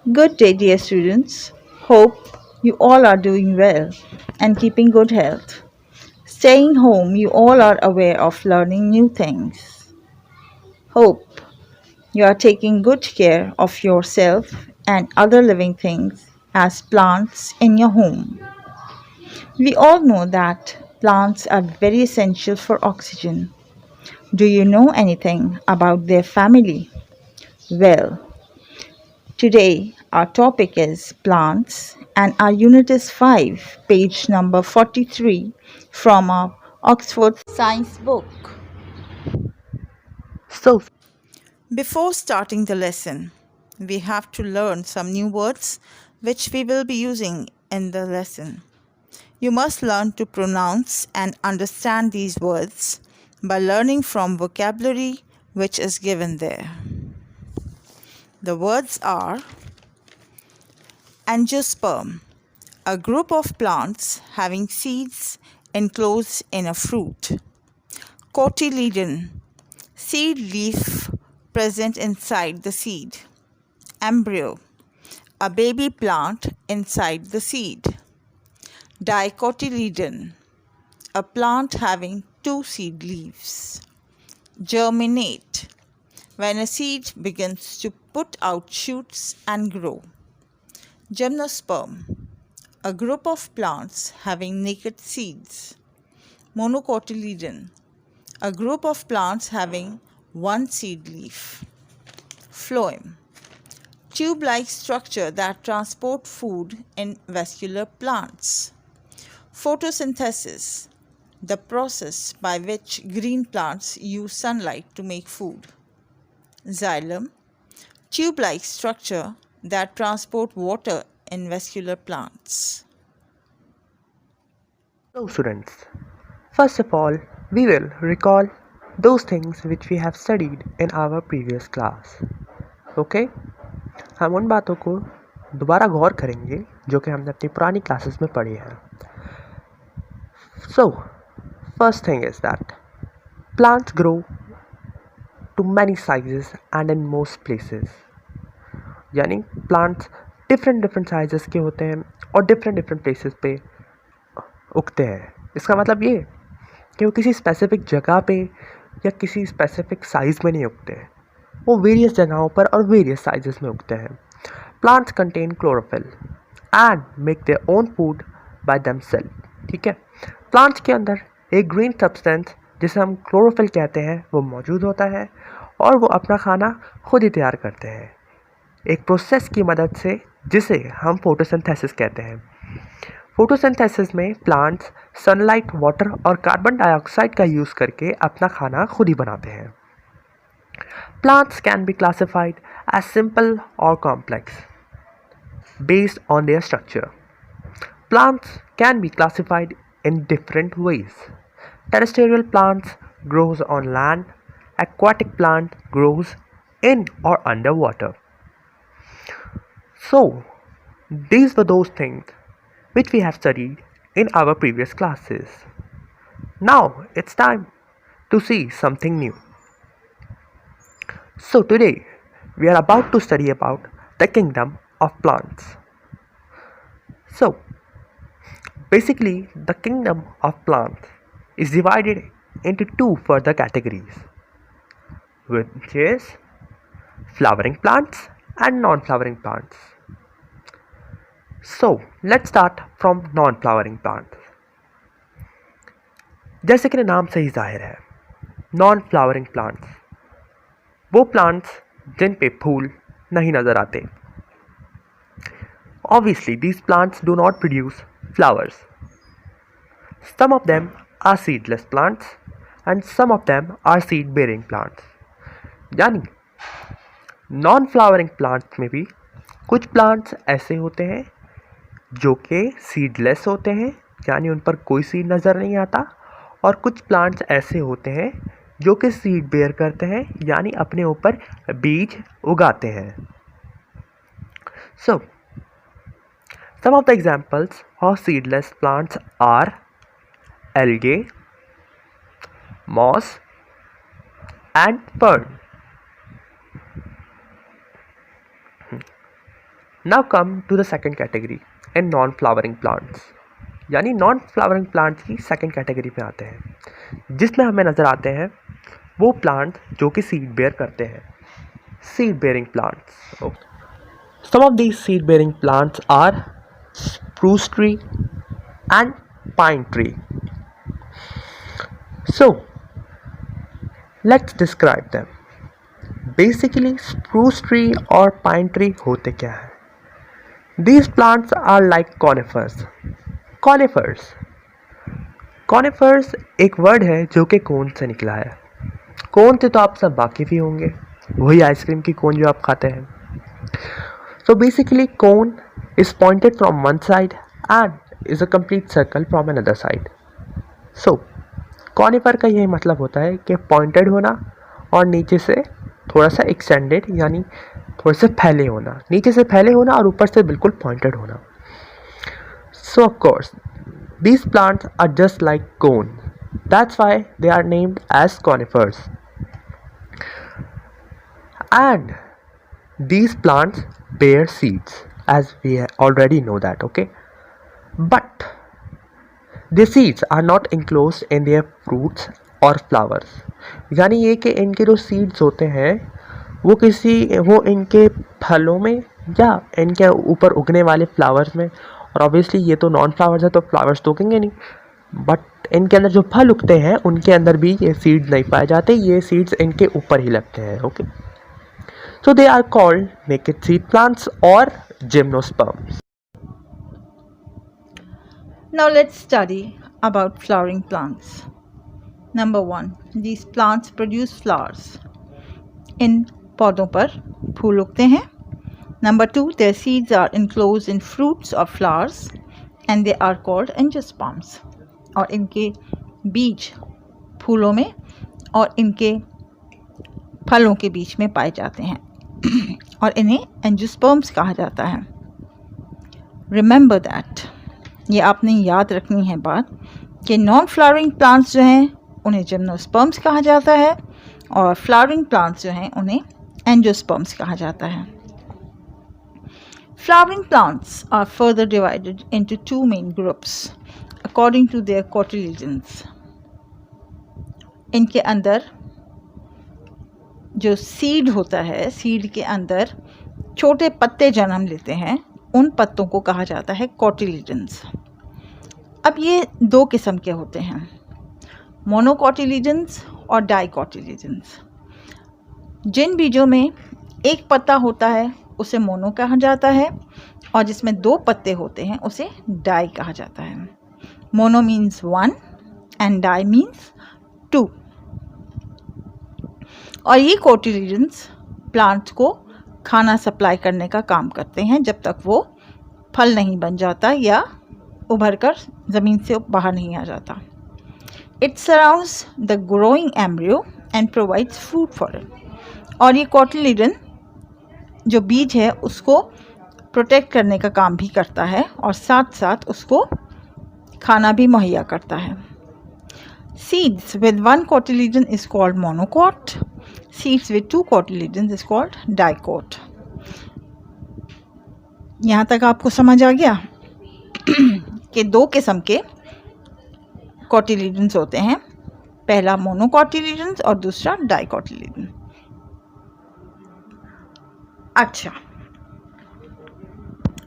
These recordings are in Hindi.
Good day, dear students. Hope you all are doing well and keeping good health. Staying home, you all are aware of learning new things. Hope you are taking good care of yourself and other living things as plants in your home. We all know that plants are very essential for oxygen. Do you know anything about their family? Well, today, our topic is plants, and our unit is 5, page number 43 from our Oxford Science book. So, Before starting the lesson, we have to learn some new words which we will be using in the lesson. You must learn to pronounce and understand these words by learning from vocabulary which is given there. The words are angiosperm, a group of plants having seeds enclosed in a fruit. Cotyledon, seed leaf present inside the seed. Embryo, a baby plant inside the seed. Dicotyledon, a plant having two seed leaves. Germinate, when a seed begins to put out shoots and grow. Gymnosperm, a group of plants having naked seeds. Monocotyledon, a group of plants having one seed leaf. Phloem, tube-like structure that transport food in vascular plants. Photosynthesis, the process by which green plants use sunlight to make food. Xylem, tube-like structure that transport water in vascular plants. students, first of all, we will recall those things which we have studied in our previous class. Okay? हम उन बातों को दोबारा गौर करेंगे जो कि हमने अपनी पुरानी क्लासेस में पढ़ी हैं. So, first thing is that plants grow to many sizes and in most places. यानी plants डिफरेंट डिफरेंट साइजेस के होते हैं और डिफरेंट डिफरेंट प्लेसेस पे उगते हैं. इसका मतलब ये कि वो किसी स्पेसिफिक जगह पे या किसी स्पेसिफिक साइज़ में नहीं उगते हैं. वो वेरियस जगहों पर और वेरियस साइजेस में उगते हैं. Plants contain chlorophyll and make their own food by themselves. ठीक है. प्लांट्स के अंदर एक ग्रीन सब्सटेंस जिसे हम क्लोरोफिल कहते हैं वो मौजूद होता है और वो अपना खाना खुद ही तैयार करते हैं एक प्रोसेस की मदद से जिसे हम फोटोसिंथेसिस कहते हैं. फोटोसिंथेसिस में प्लांट्स सनलाइट, वाटर और कार्बन डाइऑक्साइड का यूज़ करके अपना खाना खुद ही बनाते हैं. Plants can be classified as simple और complex based on their structure. Plants can be classified in different ways. Terrestrial plants grows on land, aquatic plant grows in or underwater. So, these were those things which we have studied in our previous classes. Now it's time to see something new. So today we are about to study about the kingdom of plants. So basically the kingdom of plants is divided into two further categories, which is flowering plants and non-flowering plants. So let's start from non-flowering plants. जैसे कि नाम से ही जाहिर है, नॉन फ्लावरिंग प्लांट्स वो प्लांट्स जिन पे फूल नहीं नज़र आते. Obviously, these plants do not produce flowers. Some of them are seedless plants and some of them are seed bearing plants. यानी नॉन फ्लावरिंग प्लांट्स में भी कुछ प्लांट्स ऐसे होते हैं जो कि सीडलेस होते हैं, यानी उन पर कोई सीड नज़र नहीं आता, और कुछ प्लांट्स ऐसे होते हैं जो कि सीड बेयर करते हैं, यानी अपने ऊपर बीज उगाते हैं. So, some of the examples of seedless plants are algae, moss, and fern. Now come to the second category in non flowering plants, यानी नॉन फ्लावरिंग प्लांट्स की सेकेंड कैटेगरी में आते हैं, जिसमें हमें नज़र आते हैं वो प्लांट जो कि सीड बेयर करते हैं, seed bearing plants. Some of these seed bearing plants are spruce tree and pine tree. So let's describe them. Basically spruce tree और pine tree होते क्या है? These plants are like conifers. Conifers एक वर्ड है जो कि कोन से निकला है। कोन से तो आप सब वाकिफ़ ही होंगे, वही आइसक्रीम की कोन जो आप खाते हैं। So basically cone is pointed from one side and is a complete circle from another side. So conifer का यही मतलब होता है कि पॉइंटेड होना और नीचे से थोड़ा सा एक्सटेंडेड, यानी थोड़े से फैले होना, नीचे से फैले होना और ऊपर से बिल्कुल पॉइंटेड होना। So of course these plants are just like cone, that's why they are named as conifers. And these plants bear seeds, as we already know that, okay? But the seeds are not enclosed in their fruits or flowers. यानी ये कि इनके जो seeds होते हैं वो इनके फलों में या इनके ऊपर उगने वाले फ्लावर्स में, और ऑब्वियसली ये तो नॉन फ्लावर्स है तो फ्लावर्स तो उगेंगे नहीं, बट इनके अंदर जो फल उगते हैं उनके अंदर भी ये सीड्स नहीं पाए जाते, ये सीड्स इनके ऊपर ही लगते हैं, okay? So they are called naked seed plants or gymnosperms. Now let's study about flowering plants. Number 1, these plants produce flowers. इन पौधों पर फूल उगते हैं. Number 2, their seeds are enclosed in fruits or flowers and they are called angiosperms. और इनके बीज फूलों में और इनके फलों के बीच में पाए जाते हैं और इन्हें एंजियोस्पर्म्स कहा जाता है. रिमेंबर दैट, ये आपने याद रखनी है बात कि नॉन फ्लावरिंग प्लांट्स जो हैं उन्हें जिम्नोस्पर्म्स कहा जाता है और फ्लावरिंग प्लांट्स जो हैं उन्हें एंजियोस्पर्म्स कहा जाता है. Flowering plants are further divided into 2 main groups according to their cotyledons. इनके अंदर जो सीड होता है, सीड के अंदर छोटे पत्ते जन्म लेते हैं, उन पत्तों को कहा जाता है कोटिलिडन्स. अब ये 2 किस्म के होते हैं, मोनोकोटिलिडन्स और डाइकोटिलिडन्स. जिन बीजों में एक पत्ता होता है उसे मोनो कहा जाता है और जिसमें 2 पत्ते होते हैं उसे डाई कहा जाता है. Mono means 1 and di means 2. और ये कोटिलिडन्स प्लांट्स को खाना सप्लाई करने का काम करते हैं जब तक वो फल नहीं बन जाता या उभर कर ज़मीन से बाहर नहीं आ जाता. It surrounds the growing embryo and provides food for it. और ये कोटिलिडन जो बीज है उसको प्रोटेक्ट करने का काम भी करता है और साथ साथ उसको खाना भी मुहैया करता है. Seeds with 1 cotyledon is called monocot. Seeds with 2 cotyledons is called dicot. यहाँ तक आपको समझ आ गया कि 2 किस्म के कोटिलिडन्स होते हैं, पहला मोनोकोटिलिडन्स और दूसरा डाइकोटिलिडन. अच्छा,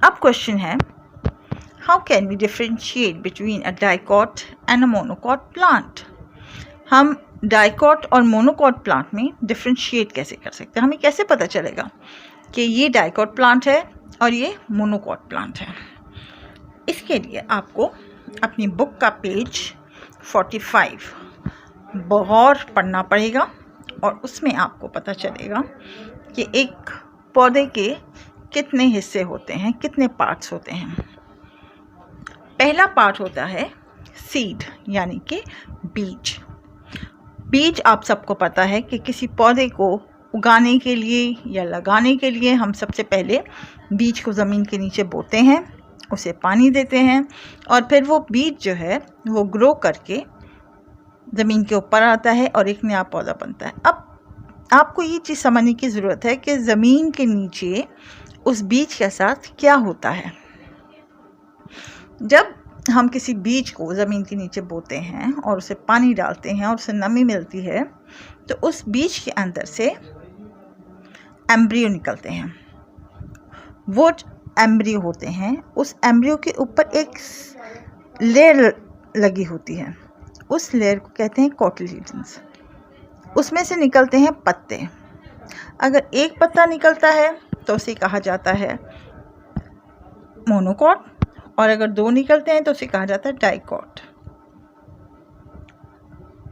अब क्वेश्चन है, how can we differentiate between a dicot and a monocot plant? हम डाइकॉट और मोनोकॉट प्लांट में डिफ्रेंशिएट कैसे कर सकते हैं? हमें कैसे पता चलेगा कि ये डाइकॉट प्लांट है और ये मोनोकॉट प्लांट है? इसके लिए आपको अपनी बुक का पेज 45 बहुत पढ़ना पड़ेगा और उसमें आपको पता चलेगा कि एक पौधे के कितने हिस्से होते हैं, कितने पार्ट्स होते हैं. पहला पार्ट होता है सीड, यानी कि बीज. बीज आप सबको पता है कि किसी पौधे को उगाने के लिए या लगाने के लिए हम सबसे पहले बीज को ज़मीन के नीचे बोते हैं, उसे पानी देते हैं और फिर वो बीज जो है वो ग्रो करके ज़मीन के ऊपर आता है और एक नया पौधा बनता है. अब आपको ये चीज़ समझने की ज़रूरत है कि ज़मीन के नीचे उस बीज के साथ क्या होता है। जब हम किसी बीज को ज़मीन के नीचे बोते हैं और उसे पानी डालते हैं और उसे नमी मिलती है, तो उस बीज के अंदर से एम्ब्रियो निकलते हैं। वो एम्ब्रियो होते हैं, उस एम्ब्रियो के ऊपर एक लेयर लगी होती है, उस लेयर को कहते हैं कोटिलेडन्स। उसमें से निकलते हैं पत्ते। अगर एक पत्ता निकलता है तो उसे कहा जाता है मोनोकॉट, और अगर दो निकलते हैं तो उसे कहा जाता है डाइकॉट।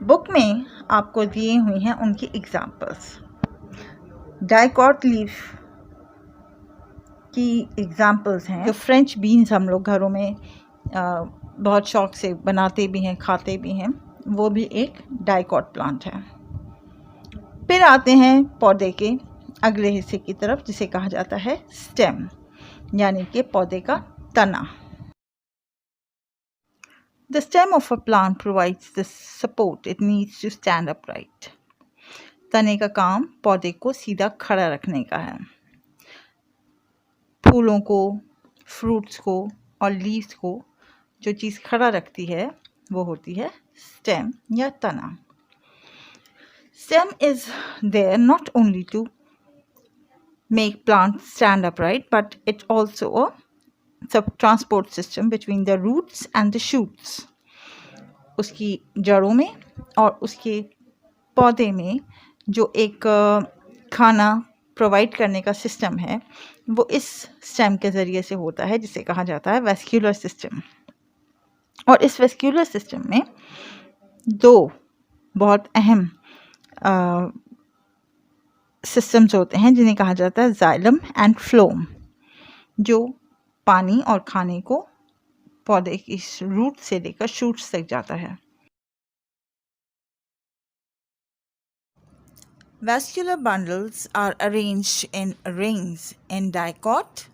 बुक में आपको दिए हुए हैं उनकी एग्जाम्पल्स। डाइकॉट लीफ की एग्जाम्पल्स हैं जो फ्रेंच बीन्स हम लोग घरों में बहुत शौक से बनाते भी हैं, खाते भी हैं, वो भी एक डाइकॉट प्लांट है। फिर आते हैं पौधे के अगले हिस्से की तरफ, जिसे कहा जाता है स्टेम, यानी कि पौधे का तना। The stem of a plant provides the support it needs to stand upright. तने का काम पौधे को सीधा खड़ा रखने का है। फूलों को, फ्रूट्स को और लीव्स को जो चीज़ खड़ा रखती है वो होती है स्टेम या तना। Stem is there not only to make plants stand upright, but it also a transport system between the roots and the shoots. उसकी जड़ों में और उसके पौधे में जो एक खाना प्रोवाइड करने का सिस्टम है, वो इस स्टेम के ज़रिए से होता है, जिसे कहा जाता है वेस्क्यूलर सिस्टम। और इस वेस्क्यूलर सिस्टम में दो बहुत अहम सिस्टम्स होते हैं, जिन्हें कहा जाता है जाइलम एंड फ्लोम, जो पानी और खाने को पौधे की रूट से लेकर शूट्स तक जाता है। Vascular bundles are arranged in rings in dicot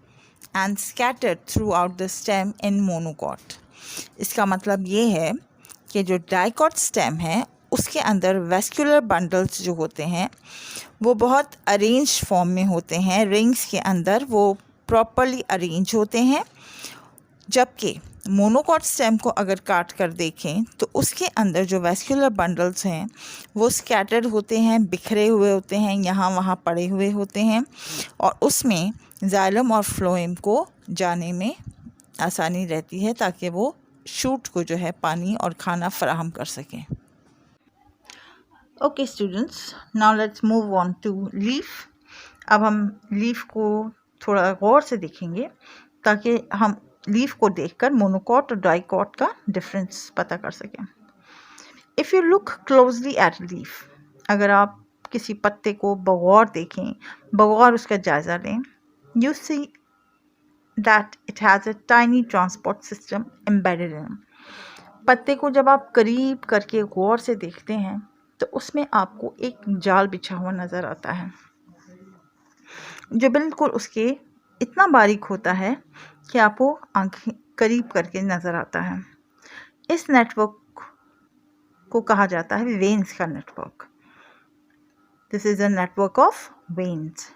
and scattered throughout the stem in monocot. इसका मतलब ये है कि जो डाइकॉट स्टेम है उसके अंदर वेस्कुलर बंडल्स जो होते हैं वो बहुत अरेंज फॉर्म में होते हैं, रिंग्स के अंदर वो प्रॉपरली अरेंज होते हैं। जबकि मोनोकॉट स्टेम को अगर काट कर देखें तो उसके अंदर जो वेस्कुलर बंडल्स हैं वो स्कैटर्ड होते हैं, बिखरे हुए होते हैं, यहाँ वहाँ पड़े हुए होते हैं, और उसमें जाइलम और फ्लोएम को जाने में आसानी रहती है ताकि वो शूट को जो है पानी और खाना फराहम कर सकें। Okay students, now let's move on to leaf. अब हम लीफ को थोड़ा गौर से देखेंगे ताकि हम लीफ को देखकर मोनोकॉट और डाइकॉट का डिफरेंस पता कर सकें। If you look closely at leaf, अगर आप किसी पत्ते को बगौर देखें, बगौर उसका जायज़ा लें, you see that it has a tiny transport system embedded in. पत्ते को जब आप करीब करके गौर से देखते हैं तो उसमें आपको एक जाल बिछा हुआ नज़र आता है, जो बिल्कुल उसके इतना बारीक होता है कि आपको आंखें करीब करके नज़र आता है। इस नेटवर्क को कहा जाता है वेन्स का network. This is a network of veins.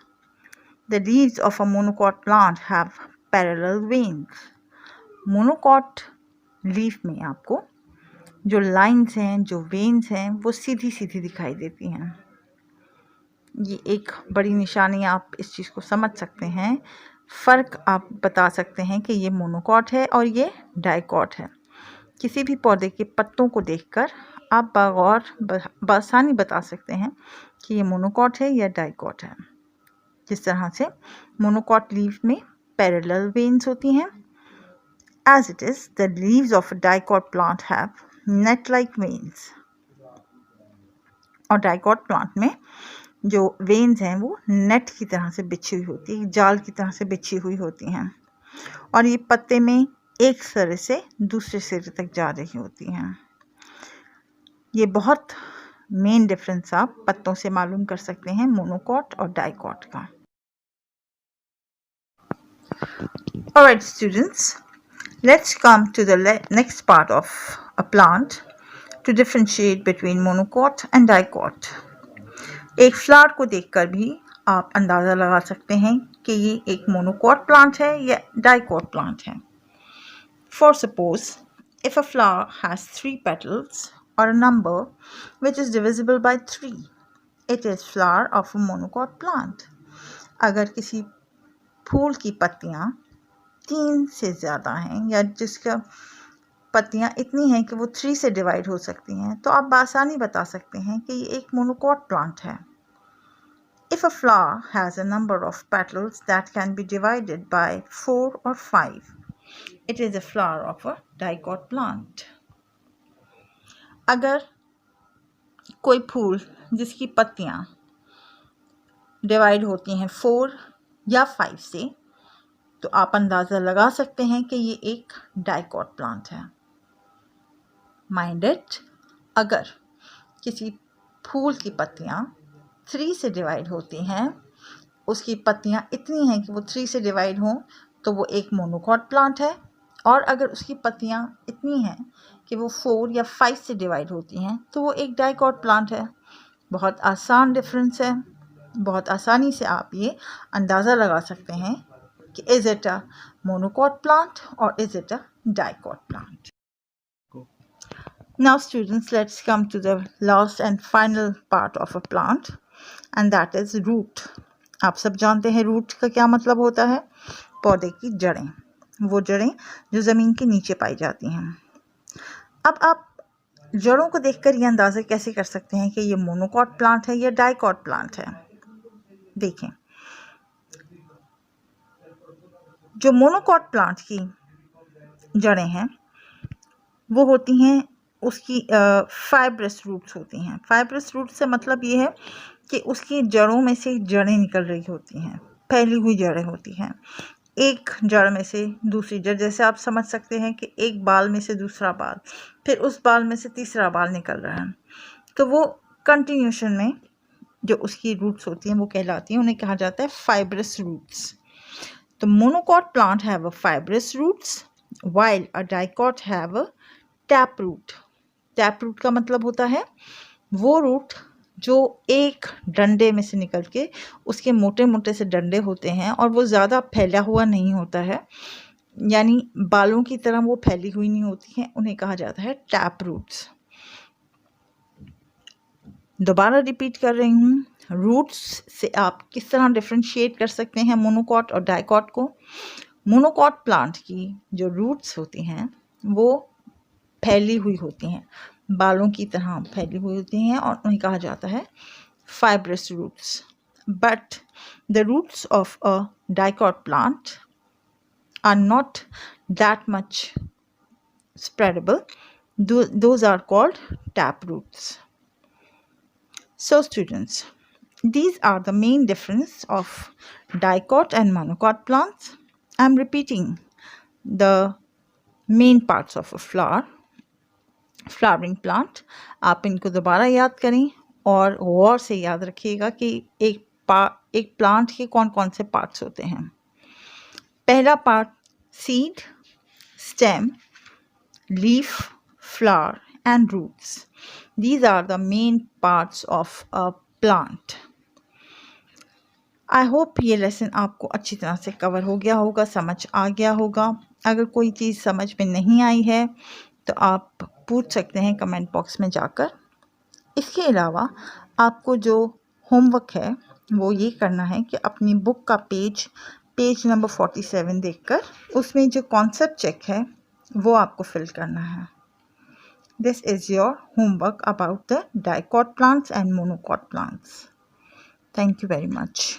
The leaves of a monocot plant have parallel veins. Monocot leaf में आपको जो लाइंस हैं, जो वेन्स हैं, वो सीधी सीधी दिखाई देती हैं। ये एक बड़ी निशानी, आप इस चीज़ को समझ सकते हैं। फ़र्क आप बता सकते हैं कि ये मोनोकॉट है और ये डाइकॉट है। किसी भी पौधे के पत्तों को देखकर आप बगौर बआसानी बता सकते हैं कि ये मोनोकॉट है या डाइकॉट है। जिस तरह से मोनोकॉट लीफ में पैरेलल वेन्स होती हैं, as it is, the leaves of a dicot plant have net-like veins. और डाइकॉट प्लांट में जो वेन्स हैं वो नेट की तरह से बिछी हुई होती है, जाल की तरह से बिछी हुई होती हैं, और ये पत्ते में एक सिरे से दूसरे सिरे तक जा रही होती हैं। ये बहुत मेन डिफरेंस आप पत्तों से मालूम कर सकते हैं मोनोकॉट और डाइकॉट का। Alright students, let's come to the next part of a plant to differentiate between monocot and dicot. एक फ्लावर को देखकर भी आप अंदाज़ा लगा सकते हैं कि ये एक मोनोकॉट प्लांट है या डाइकॉट प्लांट है। For suppose, if a flower has 3 petals or a number which is divisible by 3, it is flower of a monocot plant. अगर किसी फूल की पत्तियाँ 3 से ज़्यादा हैं या जिसका पत्तियाँ इतनी हैं कि वो 3 से डिवाइड हो सकती हैं, तो आप बासानी बता सकते हैं कि ये एक मोनोकॉट प्लांट है। If a flower has a number of petals that can be divided by 4 or 5, it is a flower of a dicot plant. अगर कोई फूल जिसकी पत्तियाँ डिवाइड होती हैं 4 या 5 से, तो आप अंदाज़ा लगा सकते हैं कि ये एक डाइकॉट प्लांट है। माइंड इट, अगर किसी फूल की पत्तियाँ 3 से डिवाइड होती हैं, उसकी पत्तियाँ इतनी हैं कि वो 3 से डिवाइड हों, तो वो एक मोनोकॉट प्लांट है। और अगर उसकी पत्तियाँ इतनी हैं कि वो 4 या 5 से डिवाइड होती हैं, तो वो एक डाइकॉट प्लांट है। बहुत आसान डिफरेंस है। बहुत आसानी से आप ये अंदाज़ा लगा सकते हैं कि is it a monocot plant और is it a dicot plant. Now students, let's come to the last and final part of a plant, and that is root. आप सब जानते हैं रूट का क्या मतलब होता है। पौधे की जड़ें, वो जड़ें जो ज़मीन के नीचे पाई जाती हैं। अब आप जड़ों को देखकर ये अंदाज़ा कैसे कर सकते हैं कि ये मोनोकॉट प्लांट है या डाइकॉट प्लांट है। देखें, जो मोनोकॉट प्लांट की जड़ें हैं वो होती हैं, उसकी फाइब्रस रूट्स होती हैं। फाइब्रस रूट से मतलब ये है कि उसकी जड़ों में से जड़ें निकल रही होती हैं, फैली हुई जड़ें होती हैं। एक जड़ में से दूसरी जड़, जैसे आप समझ सकते हैं कि एक बाल में से दूसरा बाल, फिर उस बाल में से तीसरा बाल निकल रहा है, तो वो कंटिन्यूशन में जो उसकी रूट्स होती हैं वो कहलाती हैं, उन्हें कहा जाता है फाइब्रस रूट्स। तो monocot plant have a fibrous roots while a dicot have a tap root. Tap root का मतलब होता है वो रूट जो एक डंडे में से निकल के, उसके मोटे मोटे से डंडे होते हैं और वो ज़्यादा फैला हुआ नहीं होता है, यानी बालों की तरह वो फैली हुई नहीं होती हैं, उन्हें कहा जाता है टैप रूट्स। दोबारा रिपीट कर रही हूँ, रूट्स से आप किस तरह डिफ्रेंशिएट कर सकते हैं मोनोकॉट और डाइकॉट को। मोनोकॉट प्लांट की जो रूट्स होती हैं वो फैली हुई होती हैं, बालों की तरह फैली हुई होती हैं और उन्हें कहा जाता है fibrous roots. But the roots of a dicot plant are not that much spreadable. Those are called tap roots. So students, these are the main difference of dicot and monocot plants. I am repeating the main parts of a flowering plant. आप इनको दोबारा याद करें और गौर से याद रखिएगा कि एक प्लांट के कौन कौन से पार्ट्स होते हैं। पहला part seed, stem, leaf, flower and roots. These are the main parts of a plant. I hope ये लेसन आपको अच्छी तरह से कवर हो गया होगा, समझ आ गया होगा। अगर कोई चीज़ समझ में नहीं आई है तो आप पूछ सकते हैं कमेंट बॉक्स में जाकर। इसके अलावा आपको जो होमवर्क है वो ये करना है कि अपनी बुक का पेज नंबर 47 देखकर उसमें जो कॉन्सेप्ट चेक है वो आपको फिल करना है। This is your homework about the dicot plants and monocot plants. Thank you very much.